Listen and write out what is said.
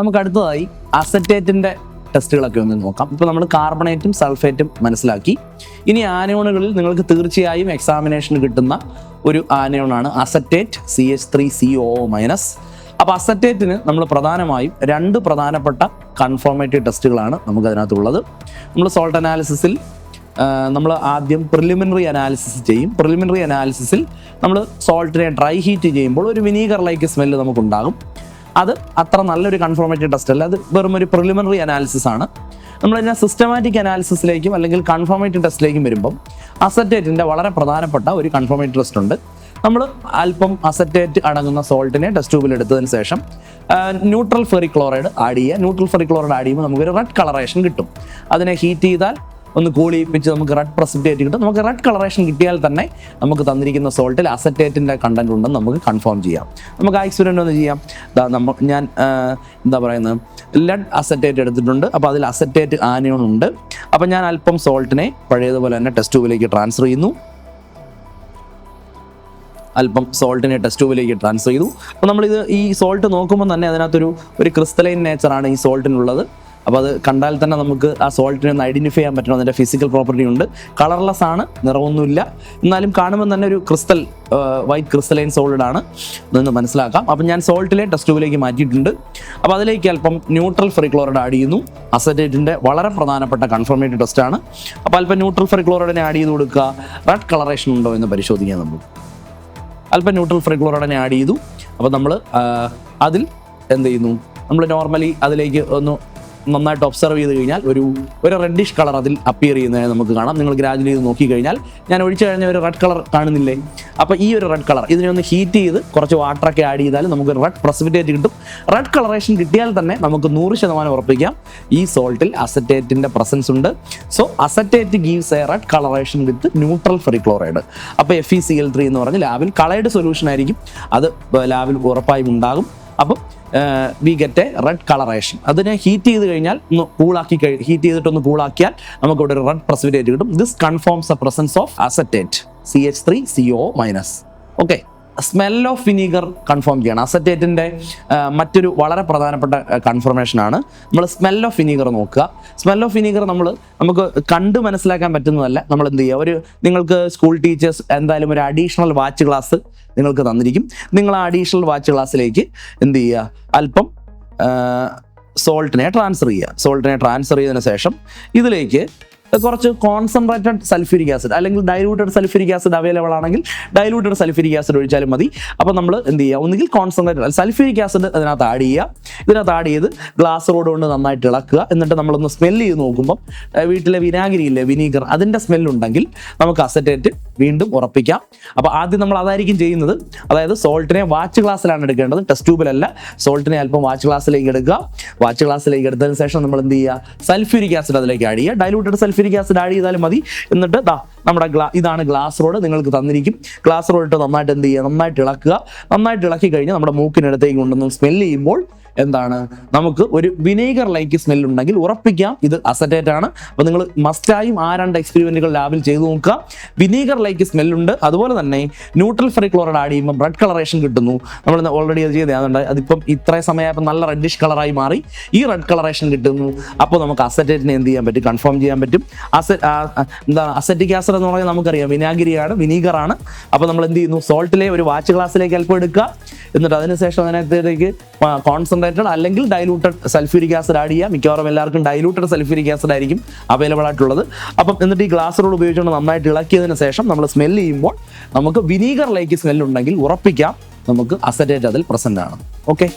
നമുക്ക് അടുത്തതായി അസറ്റേറ്റിൻ്റെ ടെസ്റ്റുകളൊക്കെ ഒന്ന് നോക്കാം. ഇപ്പോൾ നമ്മൾ കാർബണേറ്റും സൾഫേറ്റും മനസ്സിലാക്കി. ഇനി ആനയോണുകളിൽ നിങ്ങൾക്ക് തീർച്ചയായും എക്സാമിനേഷന് കിട്ടുന്ന ഒരു ആനയോണാണ് അസറ്റേറ്റ് CH3COO-. അപ്പോൾ അസറ്റേറ്റിന് നമ്മൾ പ്രധാനമായും 2 പ്രധാനപ്പെട്ട കൺഫോർമേറ്റീവ് ടെസ്റ്റുകളാണ് നമുക്കതിനകത്തുള്ളത്. നമ്മൾ സോൾട്ട് അനാലിസിസിൽ നമ്മൾ ആദ്യം പ്രിലിമിനറി അനാലിസിസ് ചെയ്യും. പ്രിലിമിനറി അനാലിസിസിൽ നമ്മൾ സോൾട്ടിനെ ഡ്രൈ ഹീറ്റ് ചെയ്യുമ്പോൾ ഒരു വിനീഗർ ലൈക്ക് സ്മെല്ല് നമുക്കുണ്ടാകും. അത് അത്ര നല്ലൊരു കൺഫോർമേറ്റീവ് ടെസ്റ്റ് അല്ല, അത് വെറും ഒരു പ്രിലിമിനറി അനാലിസിസ് ആണ്. നമ്മളതിനെ സിസ്റ്റമാറ്റിക് അനാലിസിസിലേക്കും അല്ലെങ്കിൽ കൺഫോർമേറ്റീവ് ടെസ്റ്റിലേക്കും വരുമ്പം അസറ്റേറ്റിൻ്റെ വളരെ പ്രധാനപ്പെട്ട ഒരു കൺഫോർമേറ്റീവ് ടെസ്റ്റ് ഉണ്ട്. നമ്മൾ അല്പം അസറ്റേറ്റ് അടങ്ങുന്ന സോൾട്ടിനെ ടെസ്റ്റ് ട്യൂബിൽ എടുത്തതിന് ശേഷം ന്യൂട്രൽ ഫെറിക് ക്ലോറൈഡ് ആഡ് ചെയ്യുക. ന്യൂട്രൽ ഫെറിക് ക്ലോറൈഡ് ആഡ് ചെയ്യുമ്പോൾ നമുക്കൊരു റെഡ് കളറേഷൻ കിട്ടും. അതിനെ ഹീറ്റ് ചെയ്താൽ ഒന്ന് കൂളിപ്പിച്ച് നമുക്ക് റെഡ് പ്രസിപ്പിറ്റേറ്റ് കിട്ടും. നമുക്ക് റെഡ് കളറേഷൻ കിട്ടിയാൽ തന്നെ നമുക്ക് തന്നിരിക്കുന്ന സോൾട്ടിൽ അസറ്റേറ്റിൻ്റെ കണ്ടന്റ് ഉണ്ടെന്ന് നമുക്ക് കൺഫേം ചെയ്യാം. നമുക്ക് ആ എക്സ്പെരിമെൻ്റ് ഒന്ന് ചെയ്യാം. ഞാൻ ലെഡ് അസറ്റേറ്റ് എടുത്തിട്ടുണ്ട്. അപ്പോൾ അതിൽ അസറ്റേറ്റ് ആനിയോൺ ഉണ്ട്. അപ്പോൾ ഞാൻ അല്പം സോൾട്ടിനെ പഴയതുപോലെ തന്നെ ടെസ്റ്റ് ട്യൂബിലേക്ക് ട്രാൻസ്ഫർ ചെയ്യുന്നു. അല്പം സോൾട്ടിനെ ടെസ്റ്റ് ട്യൂബിലേക്ക് ട്രാൻസ്ഫർ ചെയ്തു. അപ്പോൾ നമ്മളിത് ഈ സോൾട്ട് നോക്കുമ്പോൾ തന്നെ അതിനകത്തൊരു ക്രിസ്റ്റലൈൻ നേച്ചറാണ് ഈ സോൾട്ടിനുള്ളത്. അപ്പോൾ അത് കണ്ടാൽ തന്നെ നമുക്ക് ആ സോൾട്ടിനെ ഒന്ന് ഐഡൻറ്റിഫൈ ചെയ്യാൻ പറ്റണം. അതിൻ്റെ ഫിസിക്കൽ പ്രോപ്പർട്ടി ഉണ്ട്. കളർലെസ് ആണ്, നിറമൊന്നുമില്ല, എന്നാലും കാണുമ്പോൾ തന്നെ ഒരു വൈറ്റ് ക്രിസ്റ്റലൈൻ സോളിഡ് ആണ് എന്ന് മനസ്സിലാക്കാം. അപ്പം ഞാൻ സോൾട്ടിലെ ടെസ്റ്റ് ട്യൂബിലേക്ക് മാറ്റിയിട്ടുണ്ട്. അപ്പോൾ അതിലേക്ക് അല്പം ന്യൂട്രൽ ഫെറിക് ക്ലോറൈഡ് ആഡ് ചെയ്യുന്നു. അസറ്റേറ്റിൻ്റെ വളരെ പ്രധാനപ്പെട്ട കൺഫർമേറ്റീവ് ടെസ്റ്റാണ്. അപ്പോൾ അല്പം ന്യൂട്രൽ ഫെറിക് ക്ലോറൈഡിനെ ആഡ് ചെയ്ത് കൊടുക്കുക. റെഡ് കളറേഷൻ ഉണ്ടോ എന്ന് പരിശോധിക്കാം. നമുക്ക് അല്പം ന്യൂട്രൽ ഫെറിക് ക്ലോറൈഡിനെ ആഡ് ചെയ്തു. അപ്പോൾ നമ്മൾ അതിൽ എന്ത് ചെയ്യുന്നു, നമ്മൾ നോർമലി അതിലേക്ക് ഒന്ന് നന്നായിട്ട് ഒബ്സർവ് ചെയ്ത് കഴിഞ്ഞാൽ ഒരു റെഡിഷ് കളർ അതിൽ അപ്പിയർ ചെയ്യുന്നതായി നമുക്ക് കാണാം. നിങ്ങൾ ഗ്രാജുവലി ചെയ്ത് നോക്കിക്കഴിഞ്ഞാൽ ഞാൻ ഒഴിച്ചു കഴിഞ്ഞ ഒരു റെഡ് കളർ കാണുന്നില്ലേ? അപ്പോൾ ഈ ഒരു റെഡ് കളർ ഇതിനെ ഒന്ന് ഹീറ്റ് ചെയ്ത് കുറച്ച് വാട്ടറൊക്കെ ആഡ് ചെയ്താൽ നമുക്ക് റെഡ് പ്രസിപ്പിറ്റേറ്റ് കിട്ടും. റെഡ് കളറേഷൻ കിട്ടിയാൽ തന്നെ നമുക്ക് 100% ഉറപ്പിക്കാം ഈ സോൾട്ടിൽ അസറ്റേറ്റിൻ്റെ പ്രസൻസ് ഉണ്ട്. So acetate gives A red colouration with neutral ferric chloride. അപ്പോൾ FeCl3 എന്ന് പറഞ്ഞ് ലാബിൽ കളേർഡ് സൊല്യൂഷൻ ആയിരിക്കും, അത് ലാബിൽ ഉറപ്പായും ഉണ്ടാകും. അപ്പം we get a red coloration. അതിനെ ഹീറ്റ് ചെയ്ത് കഴിഞ്ഞാൽ ഹീറ്റ് ചെയ്തിട്ടൊന്ന് കൂളാക്കിയാൽ നമുക്ക് ഇവിടെ ഒരു റെഡ് പ്രസിപ്പിറ്റേറ്റ് കിട്ടും. This confirms the presence of acetate CH3COO-. Okay, smell of vinegar confirm ചെയ്യണം. അസറ്റേറ്റിൻ്റെ മറ്റൊരു വളരെ പ്രധാനപ്പെട്ട കൺഫർമേഷനാണ് നമ്മൾ സ്മെൽ ഓഫ് വിനീഗർ നോക്കുക. സ്മെൽ ഓഫ് വിനീഗർ നമുക്ക് കണ്ട് മനസ്സിലാക്കാൻ പറ്റുന്നതല്ല. നമ്മൾ എന്ത് ചെയ്യുക, നിങ്ങൾക്ക് സ്കൂൾ ടീച്ചേഴ്സ് എന്തായാലും ഒരു അഡീഷണൽ വാച്ച് ക്ലാസ് നിങ്ങൾക്ക് തന്നിരിക്കും. നിങ്ങൾ ആ അഡീഷണൽ വാച്ച് ക്ലാസ്സിലേക്ക് എന്ത് ചെയ്യുക, അല്പം സോൾട്ടിനെ ട്രാൻസ്ഫർ ചെയ്യുക. സോൾട്ടിനെ ട്രാൻസ്ഫർ ചെയ്തതിന് ശേഷം ഇതിലേക്ക് കുറച്ച് കോൺസെൻട്രേറ്റഡ് സൾഫ്യൂരിക് ആസിഡ് അല്ലെങ്കിൽ ഡൈലൂട്ടഡ് സൾഫ്യൂരിക് ആസിഡ് അവൈലബിൾ ആണെങ്കിൽ ഡൈലൂട്ടഡ് സൾഫ്യൂരിക് ആസിഡ് ഒഴിച്ചാലും മതി. അപ്പോൾ നമ്മൾ എന്ത് ചെയ്യുക, ഒന്നുകിൽ കോൺസെൻട്രേറ്റഡ് സൾഫ്യൂരിക് ആസിഡ് അതിനകത്ത് ആഡ് ചെയ്യുക. ഇതിനകത്ത് ആഡ് ചെയ്ത് ഗ്ലാസ് റോഡ് കൊണ്ട് നന്നായിട്ട് ഇളക്കുക. എന്നിട്ട് നമ്മളൊന്ന് സ്മെല്ല് ചെയ്ത് നോക്കുമ്പോൾ വീട്ടിലെ വിനാഗിരിയില്ലേ, വിനീഗർ, അതിൻ്റെ സ്മെല്ലുണ്ടെങ്കിൽ നമുക്ക് അസറ്റേറ്റ് വീണ്ടും ഉറപ്പിക്കാം. അപ്പോൾ ആദ്യം നമ്മൾ അതായിരിക്കും ചെയ്യുന്നത്. അതായത് സോൾട്ടിനെ വാച്ച് ഗ്ലാസ്സിലാണ് എടുക്കേണ്ടത്, ടെസ്റ്റ് ട്യൂബിലല്ല. സോൾട്ടിനെ അല്പം വാച്ച് ഗ്ലാസ്സിലേക്ക് എടുക്കുക. വാച്ച് ഗ്ലാസ്സിലേക്ക് എടുത്തതിന് ശേഷം നമ്മൾ എന്ത് ചെയ്യുക, സൾഫ്യൂരിക് ആസിഡ് അതിലേക്ക് ആഡ് ചെയ്യുക. ഡൈലൂട്ടഡ് സൾഫ്യൂരിക് ആസിഡ് ആഡ് ചെയ്താലും മതി. എന്നിട്ട് നമ്മുടെ ഇതാണ് ഗ്ലാസ് റോഡ് നിങ്ങൾക്ക് തന്നിരിക്കും. ഗ്ലാസ് റോഡ് ഇട്ട് നന്നായിട്ട് എന്ത് ചെയ്യുക, നന്നായിട്ട് ഇളക്കുക. നന്നായിട്ട് ഇളക്കി കഴിഞ്ഞ് നമ്മുടെ മൂക്കിനടുത്തേക്ക് കൊണ്ടുവന്ന് സ്മെല്ല് ചെയ്യുമ്പോൾ എന്താണ്, നമുക്ക് ഒരു വിനേഗർ ലൈക്ക് സ്മെൽ ഉണ്ടെങ്കിൽ ഉറപ്പിക്കാം ഇത് അസറ്റേറ്റ് ആണ്. അപ്പോൾ നിങ്ങൾ മസ്റ്റായും ആ 2 എക്സ്പെരിമെൻറ്റുകൾ ലാബിൽ ചെയ്ത് നോക്കുക. വിനീഗർ ലൈക്ക് സ്മെല്ലുണ്ട്, അതുപോലെ തന്നെ ന്യൂട്രൽ ഫെറിക് ക്ലോറൈഡ് ആഡ് ചെയ്യുമ്പോൾ റെഡ് കളറേഷൻ കിട്ടുന്നു. നമ്മൾ ഓൾറെഡി അത് ചെയ്തതുകൊണ്ട് അതിപ്പം ഇത്രയും സമയമായപ്പോൾ നല്ല റെഡിഷ് കളറായി മാറി. ഈ റെഡ് കളറേഷൻ കിട്ടുന്നു. അപ്പോൾ നമുക്ക് അസറ്റേറ്റിനെ എന്ത് ചെയ്യാൻ പറ്റും, കൺഫേം ചെയ്യാൻ പറ്റും. അസറ്റിക് ആസിഡ് എന്ന് പറഞ്ഞാൽ നമുക്കറിയാം വിനാഗിരിയാണ്, വിനീഗറാണ്. അപ്പോൾ നമ്മൾ എന്ത് ചെയ്യുന്നു, സോൾട്ടിലെ ഒരു വാച്ച് ഗ്ലാസ്സിലേക്ക് അല്പം എടുക്കുക. എന്നിട്ട് അതിനുശേഷം അതിനകത്തേക്ക് കോൺസെൻട്രേറ്റഡ് അല്ലെങ്കിൽ ഡൈലൂട്ടഡ് സൾഫ്യൂരിക് ആസിഡ് ആഡ് ചെയ്യുക. മിക്കവാറും എല്ലാവർക്കും ഡൈലൂട്ടഡ് സൾഫ്യൂരിക് ആസിഡ് ആയിരിക്കും അവൈലബിൾ ആയിട്ടുള്ളത്. അപ്പം എന്നിട്ട് ഈ ഗ്ലാസ് റോഡ് ഉപയോഗിച്ചുകൊണ്ട് നന്നായിട്ട് ഇളക്കിയതിന് ശേഷം നമ്മൾ സ്മെല്ല് ചെയ്യുമ്പോൾ നമുക്ക് വിനീഗർ ലൈക്ക് സ്മെല്ലുണ്ടെങ്കിൽ ഉറപ്പിക്കാം നമുക്ക് അസറ്റേറ്റ് അതിൽ പ്രസൻ്റ് ആണ്. ഓക്കെ.